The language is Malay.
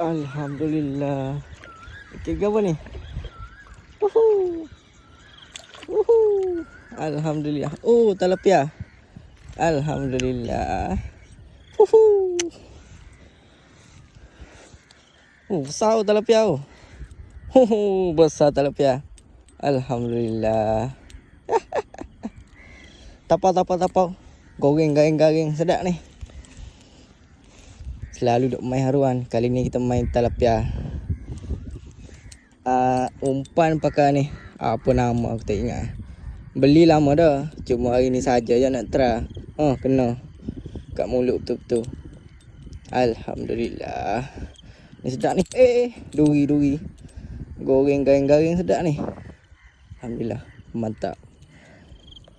Alhamdulillah. Okey, apa ni? Woohoo. Woohoo. Alhamdulillah. Oh, tilapia. Alhamdulillah. Woohoo. Oh, besar tilapia tu. Besar tilapia. Alhamdulillah. Tapau. Goreng garing-garing sedap ni. Selalu duk main haruan. Kali ni kita main tilapia. Umpan pakai ni. Apa nama aku tak ingat. Beli lama dah. Cuma hari ni saja je nak try. Kena. Kat mulut betul-betul. Alhamdulillah. Ni sedap ni. Duri. Goreng garing-garing sedap ni. Alhamdulillah. Mantap.